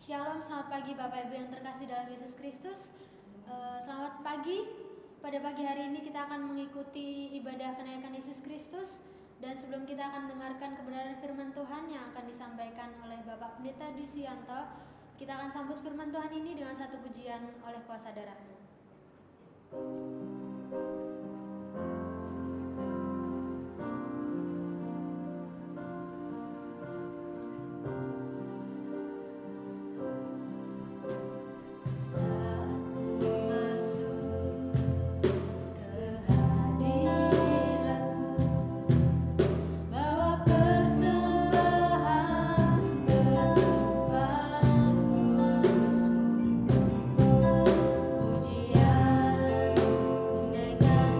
Shalom, selamat pagi Bapak Ibu yang terkasih dalam Yesus Kristus. Selamat pagi. Pada pagi hari ini kita akan mengikuti ibadah kenaikan Yesus Kristus. Dan sebelum kita akan mendengarkan kebenaran firman Tuhan yang akan disampaikan oleh Bapak Pendeta Dwi-Suyanto, kita akan sambut firman Tuhan ini dengan satu pujian oleh kuasa darah-Mu. Pujian ku naikkan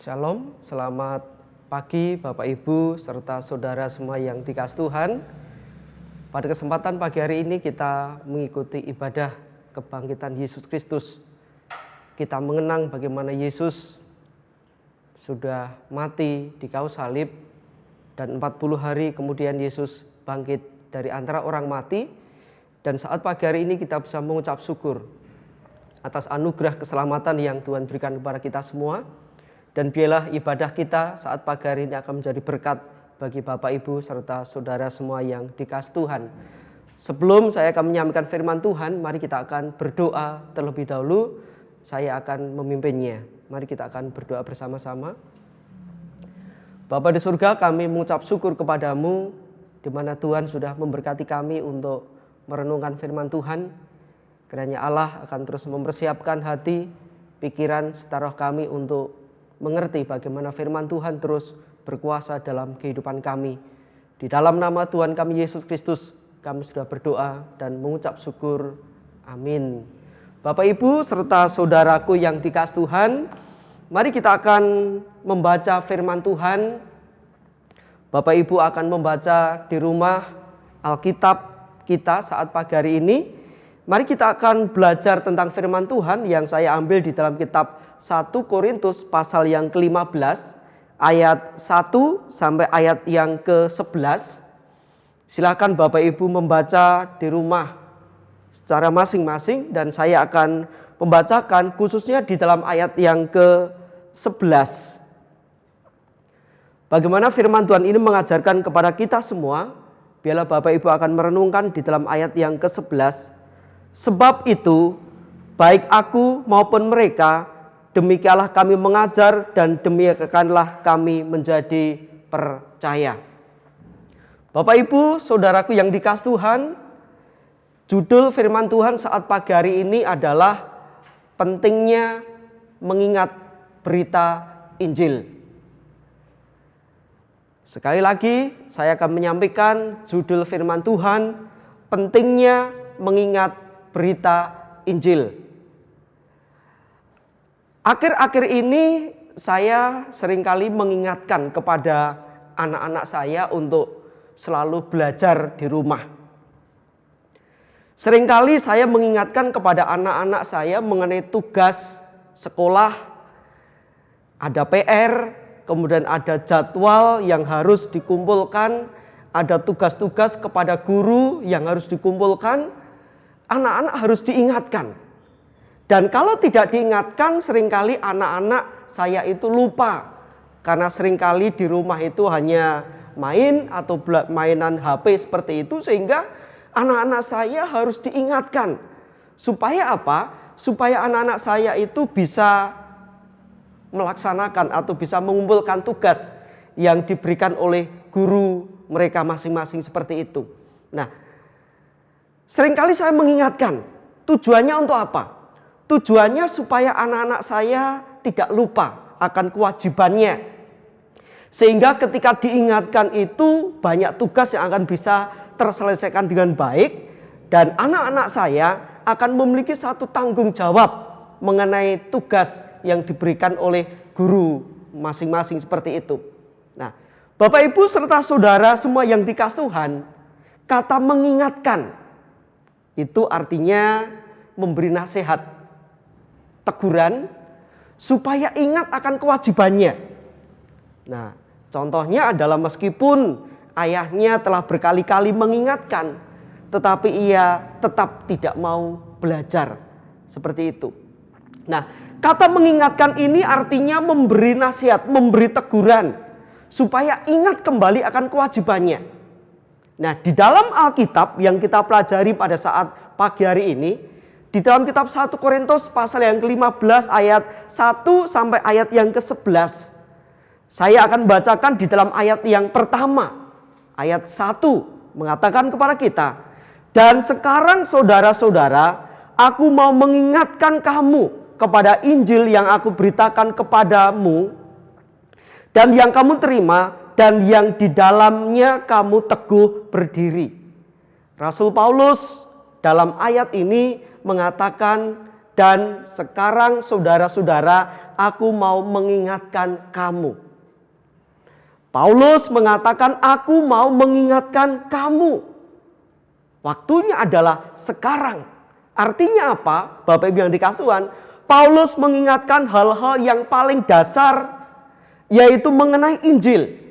Shalom, selamat pagi Bapak Ibu serta saudara semua yang dikasihi Tuhan. Pada kesempatan pagi hari ini kita mengikuti ibadah kebangkitan Yesus Kristus. Kita mengenang bagaimana Yesus sudah mati di kayu salib dan 40 hari kemudian Yesus bangkit dari antara orang mati. Dan saat pagi hari ini kita bisa mengucap syukur atas anugerah keselamatan yang Tuhan berikan kepada kita semua. Dan biarlah ibadah kita saat pagi hari ini akan menjadi berkat bagi Bapak Ibu serta saudara semua yang dikasihi Tuhan. Sebelum saya akan menyampaikan firman Tuhan, mari kita akan berdoa terlebih dahulu. Saya akan memimpinnya. Mari kita akan berdoa bersama-sama. Bapa di surga, kami mengucap syukur kepadamu di mana Tuhan sudah memberkati kami untuk merenungkan firman Tuhan. Kiranya Allah akan terus mempersiapkan hati, pikiran, serta roh kami untuk mengerti bagaimana firman Tuhan terus berkuasa dalam kehidupan kami. Di dalam nama Tuhan kami Yesus Kristus, kami sudah berdoa dan mengucap syukur. Amin. Bapak Ibu serta saudaraku yang dikasihi Tuhan, mari kita akan membaca firman Tuhan. Bapak Ibu akan membaca di rumah Alkitab kita saat pagi hari ini. Mari kita akan belajar tentang firman Tuhan yang saya ambil di dalam kitab 1 Korintus pasal yang ke-15 ayat 1 sampai ayat yang ke-11. Silakan Bapak Ibu membaca di rumah secara masing-masing dan saya akan membacakan khususnya di dalam ayat yang ke-11. Bagaimana firman Tuhan ini mengajarkan kepada kita semua, biarlah Bapak Ibu akan merenungkan di dalam ayat yang ke-11. Sebab itu, baik aku maupun mereka, demikianlah kami mengajar dan demikianlah kami menjadi percaya. Bapak Ibu, saudaraku yang dikasihi Tuhan, judul firman Tuhan saat pagi hari ini adalah pentingnya mengingat berita Injil. Sekali lagi, saya akan menyampaikan judul firman Tuhan, pentingnya mengingat berita Injil. Akhir-akhir ini saya seringkali mengingatkan kepada anak-anak saya untuk selalu belajar di rumah. Seringkali saya mengingatkan kepada anak-anak saya mengenai tugas sekolah, ada PR, kemudian ada jadwal yang harus dikumpulkan, ada tugas-tugas kepada guru yang harus dikumpulkan. Anak-anak harus diingatkan. Dan kalau tidak diingatkan, seringkali anak-anak saya itu lupa. Karena seringkali di rumah itu hanya main atau mainan HP seperti itu. Sehingga anak-anak saya harus diingatkan. Supaya apa? Supaya anak-anak saya itu bisa melaksanakan atau bisa mengumpulkan tugas yang diberikan oleh guru mereka masing-masing seperti itu. Nah, seringkali saya mengingatkan, tujuannya untuk apa? Tujuannya supaya anak-anak saya tidak lupa akan kewajibannya. Sehingga ketika diingatkan itu banyak tugas yang akan bisa terselesaikan dengan baik. Dan anak-anak saya akan memiliki satu tanggung jawab mengenai tugas yang diberikan oleh guru masing-masing seperti itu. Nah, Bapak Ibu serta saudara semua yang dikasihi Tuhan, kata mengingatkan itu artinya memberi nasihat, teguran, supaya ingat akan kewajibannya. Nah, contohnya adalah meskipun ayahnya telah berkali-kali mengingatkan, tetapi ia tetap tidak mau belajar. Seperti itu. Nah, kata mengingatkan ini artinya memberi nasihat, memberi teguran, supaya ingat kembali akan kewajibannya. Nah, di dalam Alkitab yang kita pelajari pada saat pagi hari ini, di dalam kitab 1 Korintus pasal yang ke-15 ayat 1 sampai ayat yang ke-11. Saya akan bacakan di dalam ayat yang pertama. Ayat 1 mengatakan kepada kita, "Dan sekarang saudara-saudara, aku mau mengingatkan kamu kepada Injil yang aku beritakan kepadamu dan yang kamu terima dan yang di dalamnya kamu teguh berdiri." Rasul Paulus dalam ayat ini mengatakan Dan sekarang saudara-saudara, aku mau mengingatkan kamu. Paulus mengatakan, aku mau mengingatkan kamu. Waktunya adalah sekarang. Artinya apa? Bapak Ibu yang dikasihan, Paulus mengingatkan hal-hal yang paling dasar, yaitu mengenai Injil.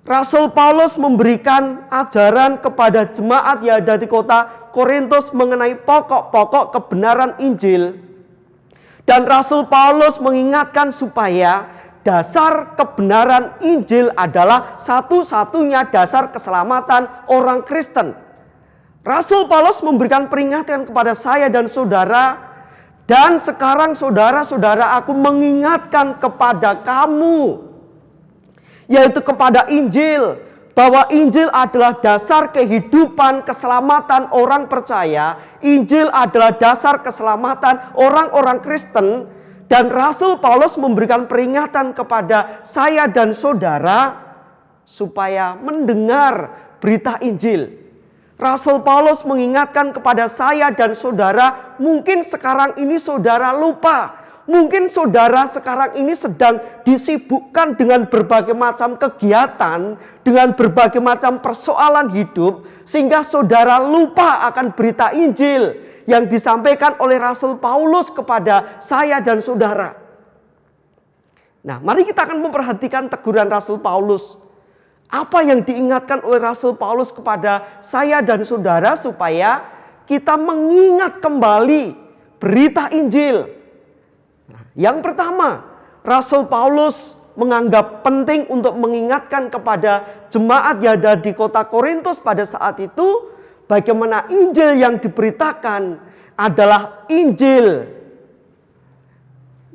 Rasul Paulus memberikan ajaran kepada jemaat yang ada di kota Korintus mengenai pokok-pokok kebenaran Injil. Dan Rasul Paulus mengingatkan supaya dasar kebenaran Injil adalah satu-satunya dasar keselamatan orang Kristen. Rasul Paulus memberikan peringatan kepada saya dan saudara, dan sekarang saudara-saudara, aku mengingatkan kepada kamu, yaitu kepada Injil, bahwa Injil adalah dasar kehidupan keselamatan orang percaya. Injil adalah dasar keselamatan orang-orang Kristen. Dan Rasul Paulus memberikan peringatan kepada saya dan saudara supaya mendengar berita Injil. Rasul Paulus mengingatkan kepada saya dan saudara, mungkin sekarang ini saudara lupa. Mungkin saudara sekarang ini sedang disibukkan dengan berbagai macam kegiatan, dengan berbagai macam persoalan hidup, sehingga saudara lupa akan berita Injil yang disampaikan oleh Rasul Paulus kepada saya dan saudara. Nah, mari kita akan memperhatikan teguran Rasul Paulus. Apa yang diingatkan oleh Rasul Paulus kepada saya dan saudara supaya kita mengingat kembali berita Injil. Yang pertama, Rasul Paulus menganggap penting untuk mengingatkan kepada jemaat yang ada di kota Korintus pada saat itu, bagaimana Injil yang diberitakan adalah Injil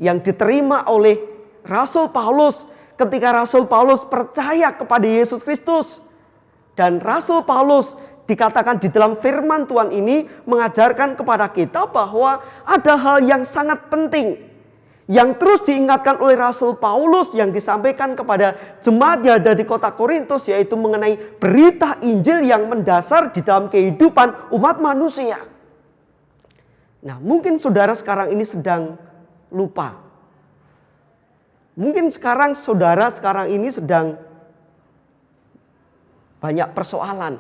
yang diterima oleh Rasul Paulus ketika Rasul Paulus percaya kepada Yesus Kristus. Dan Rasul Paulus dikatakan di dalam firman Tuhan ini mengajarkan kepada kita bahwa ada hal yang sangat penting yang terus diingatkan oleh Rasul Paulus yang disampaikan kepada jemaat yang ada di kota Korintus, yaitu mengenai berita Injil yang mendasar di dalam kehidupan umat manusia. Nah, mungkin saudara sekarang ini sedang lupa. Mungkin saudara sekarang ini sedang banyak persoalan.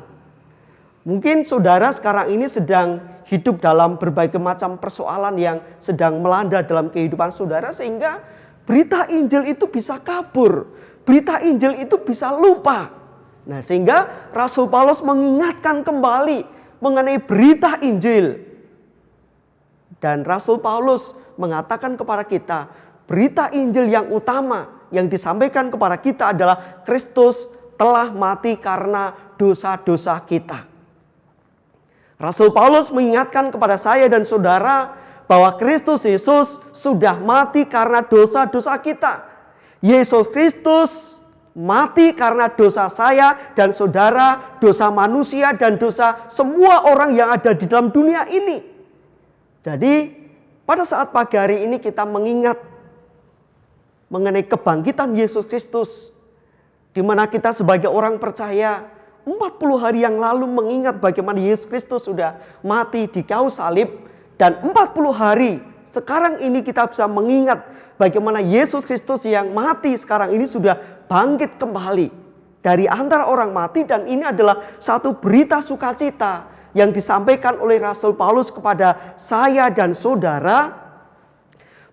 Mungkin saudara sekarang ini sedang hidup dalam berbagai macam persoalan yang sedang melanda dalam kehidupan saudara, sehingga berita Injil itu bisa kabur. Berita Injil itu bisa lupa. Nah, sehingga Rasul Paulus mengingatkan kembali mengenai berita Injil. Dan Rasul Paulus mengatakan kepada kita, berita Injil yang utama yang disampaikan kepada kita adalah Kristus telah mati karena dosa-dosa kita. Rasul Paulus mengingatkan kepada saya dan saudara bahwa Kristus Yesus sudah mati karena dosa-dosa kita. Yesus Kristus mati karena dosa saya dan saudara, dosa manusia dan dosa semua orang yang ada di dalam dunia ini. Jadi pada saat pagi hari ini kita mengingat mengenai kebangkitan Yesus Kristus, di mana kita sebagai orang percaya 40 hari yang lalu mengingat bagaimana Yesus Kristus sudah mati di kayu salib, dan 40 hari sekarang ini kita bisa mengingat bagaimana Yesus Kristus yang mati sekarang ini sudah bangkit kembali dari antara orang mati. Dan ini adalah satu berita sukacita yang disampaikan oleh Rasul Paulus kepada saya dan saudara,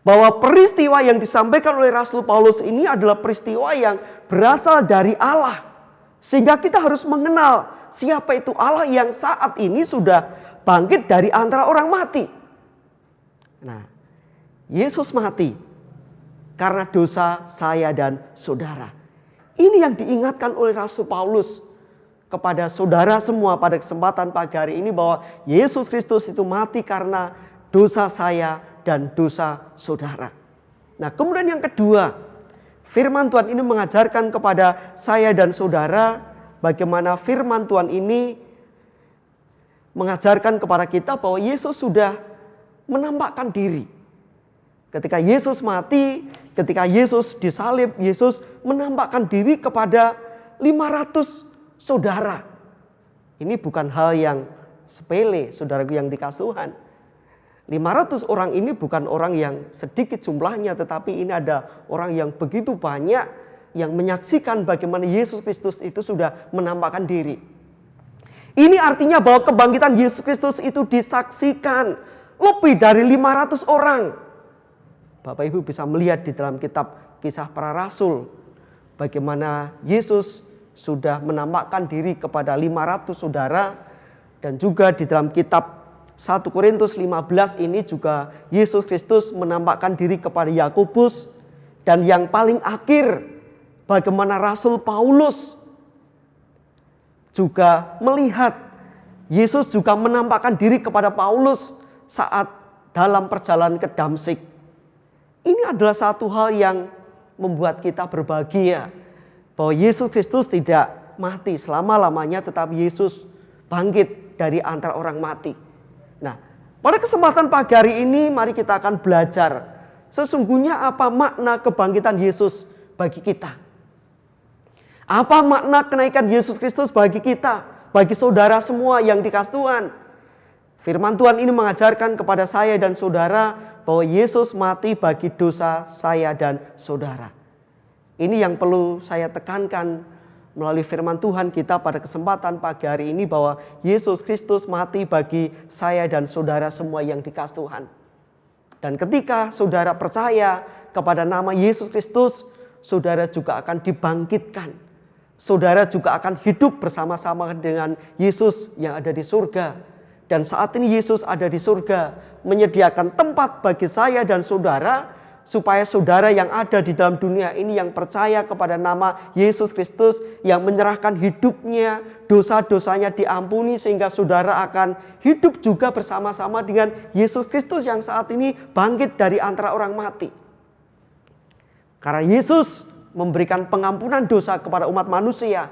bahwa peristiwa yang disampaikan oleh Rasul Paulus ini adalah peristiwa yang berasal dari Allah. Sehingga kita harus mengenal siapa itu Allah yang saat ini sudah bangkit dari antara orang mati. Nah, Yesus mati karena dosa saya dan saudara. Ini yang diingatkan oleh Rasul Paulus kepada saudara semua pada kesempatan pagi hari ini, bahwa Yesus Kristus itu mati karena dosa saya dan dosa saudara. Nah, kemudian yang kedua, firman Tuhan ini mengajarkan kepada saya dan saudara bagaimana firman Tuhan ini mengajarkan kepada kita bahwa Yesus sudah menampakkan diri. Ketika Yesus mati, ketika Yesus disalib, Yesus menampakkan diri kepada 500 saudara. Ini bukan hal yang sepele, saudaraku yang dikasihi. 500 orang ini bukan orang yang sedikit jumlahnya, tetapi ini ada orang yang begitu banyak yang menyaksikan bagaimana Yesus Kristus itu sudah menampakkan diri. Ini artinya bahwa kebangkitan Yesus Kristus itu disaksikan lebih dari 500 orang. Bapak Ibu bisa melihat di dalam kitab Kisah Para Rasul bagaimana Yesus sudah menampakkan diri kepada 500 saudara, dan juga di dalam kitab 1 Korintus 15 ini juga Yesus Kristus menampakkan diri kepada Yakobus, dan yang paling akhir bagaimana Rasul Paulus juga melihat Yesus juga menampakkan diri kepada Paulus saat dalam perjalanan ke Damsyik. Ini adalah satu hal yang membuat kita berbahagia bahwa Yesus Kristus tidak mati selama-lamanya, tetapi Yesus bangkit dari antara orang mati. Nah, pada kesempatan pagi hari ini mari kita akan belajar sesungguhnya apa makna kebangkitan Yesus bagi kita. Apa makna kenaikan Yesus Kristus bagi kita, bagi saudara semua yang dikasihi Tuhan. Firman Tuhan ini mengajarkan kepada saya dan saudara bahwa Yesus mati bagi dosa saya dan saudara. Ini yang perlu saya tekankan melalui firman Tuhan kita pada kesempatan pagi hari ini, bahwa Yesus Kristus mati bagi saya dan saudara semua yang dikasihi Tuhan. Dan ketika saudara percaya kepada nama Yesus Kristus, saudara juga akan dibangkitkan. Saudara juga akan hidup bersama-sama dengan Yesus yang ada di surga. Dan saat ini Yesus ada di surga, menyediakan tempat bagi saya dan saudara, supaya saudara yang ada di dalam dunia ini yang percaya kepada nama Yesus Kristus, yang menyerahkan hidupnya, dosa-dosanya diampuni, sehingga saudara akan hidup juga bersama-sama dengan Yesus Kristus yang saat ini bangkit dari antara orang mati. Karena Yesus memberikan pengampunan dosa kepada umat manusia,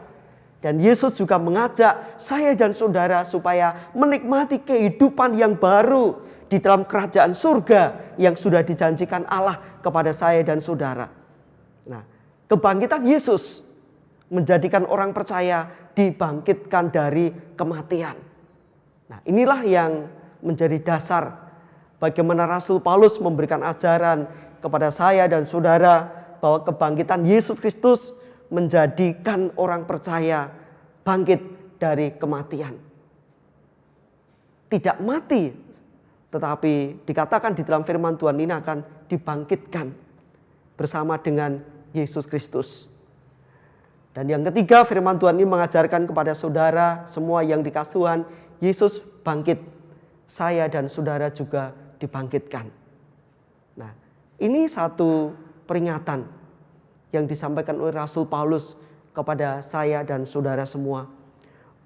dan Yesus juga mengajak saya dan saudara supaya menikmati kehidupan yang baru di dalam kerajaan surga yang sudah dijanjikan Allah kepada saya dan saudara. Nah, kebangkitan Yesus menjadikan orang percaya dibangkitkan dari kematian. Nah, inilah yang menjadi dasar bagaimana Rasul Paulus memberikan ajaran kepada saya dan saudara bahwa kebangkitan Yesus Kristus menjadikan orang percaya bangkit dari kematian. Tidak mati, tetapi dikatakan di dalam firman Tuhan ini akan dibangkitkan bersama dengan Yesus Kristus. Dan yang ketiga, firman Tuhan ini mengajarkan kepada saudara semua yang dikasihi Tuhan, Yesus bangkit, saya dan saudara juga dibangkitkan. Nah, ini satu peringatan yang disampaikan oleh Rasul Paulus kepada saya dan saudara semua.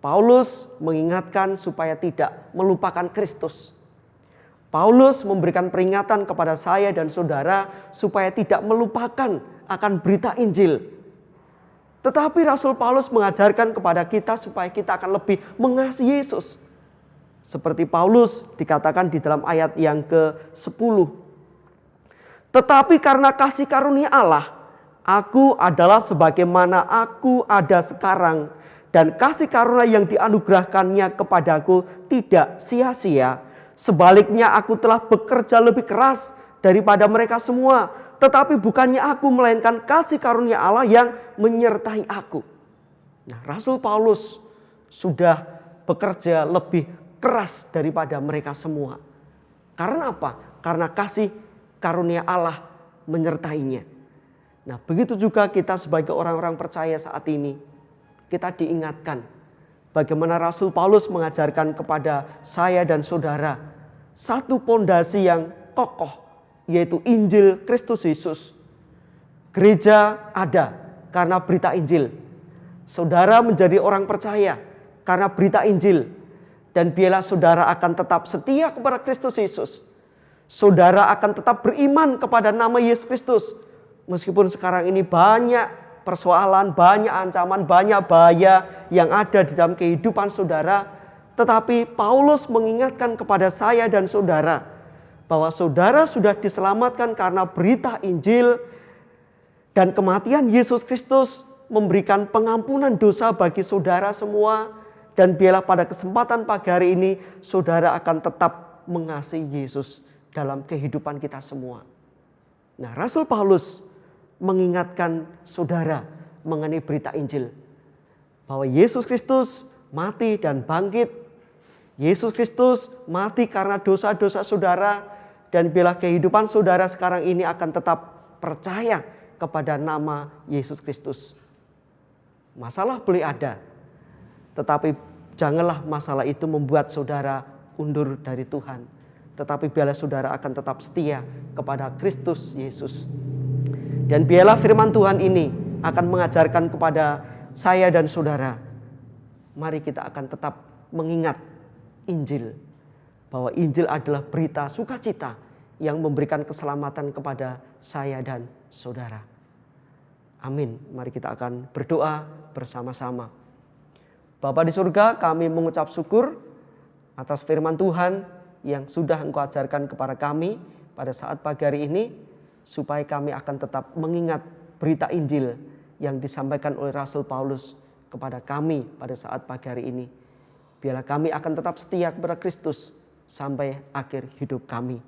Paulus mengingatkan supaya tidak melupakan Kristus. Paulus memberikan peringatan kepada saya dan saudara supaya tidak melupakan akan berita Injil. Tetapi Rasul Paulus mengajarkan kepada kita supaya kita akan lebih mengasihi Yesus. Seperti Paulus dikatakan di dalam ayat yang ke-10. Tetapi karena kasih karunia Allah, aku adalah sebagaimana aku ada sekarang, dan kasih karunia yang dianugerahkannya kepadaku tidak sia-sia. Sebaliknya aku telah bekerja lebih keras daripada mereka semua. Tetapi bukannya aku, melainkan kasih karunia Allah yang menyertai aku. Nah, Rasul Paulus sudah bekerja lebih keras daripada mereka semua. Karena apa? Karena kasih karunia Allah menyertainya. Nah, begitu juga kita sebagai orang-orang percaya saat ini. Kita diingatkan bagaimana Rasul Paulus mengajarkan kepada saya dan saudara satu pondasi yang kokoh, yaitu Injil Kristus Yesus. Gereja ada karena berita Injil. Saudara menjadi orang percaya karena berita Injil. Dan biarlah saudara akan tetap setia kepada Kristus Yesus. Saudara akan tetap beriman kepada nama Yesus Kristus. Meskipun sekarang ini banyak persoalan, banyak ancaman, banyak bahaya yang ada di dalam kehidupan saudara. Tetapi Paulus mengingatkan kepada saya dan saudara bahwa saudara sudah diselamatkan karena berita Injil, dan kematian Yesus Kristus memberikan pengampunan dosa bagi saudara semua. Dan biarlah pada kesempatan pagi hari ini saudara akan tetap mengasihi Yesus dalam kehidupan kita semua. Nah, Rasul Paulus mengingatkan saudara mengenai berita Injil. Bahwa Yesus Kristus mati dan bangkit. Yesus Kristus mati karena dosa-dosa saudara. Dan bila kehidupan saudara sekarang ini akan tetap percaya kepada nama Yesus Kristus. Masalah boleh ada. Tetapi janganlah masalah itu membuat saudara undur dari Tuhan. Tetapi biarlah saudara akan tetap setia kepada Kristus Yesus. Dan biarlah firman Tuhan ini akan mengajarkan kepada saya dan saudara. Mari kita akan tetap mengingat Injil. Bahwa Injil adalah berita sukacita yang memberikan keselamatan kepada saya dan saudara. Amin. Mari kita akan berdoa bersama-sama. Bapa di surga, kami mengucap syukur atas firman Tuhan yang sudah Engkau ajarkan kepada kami pada saat pagi hari ini, supaya kami akan tetap mengingat berita Injil yang disampaikan oleh Rasul Paulus kepada kami pada saat pagi hari ini. Biarlah kami akan tetap setia kepada Kristus sampai akhir hidup kami.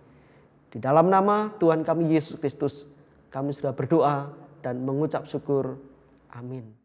Di dalam nama Tuhan kami Yesus Kristus, kami sudah berdoa dan mengucap syukur. Amin.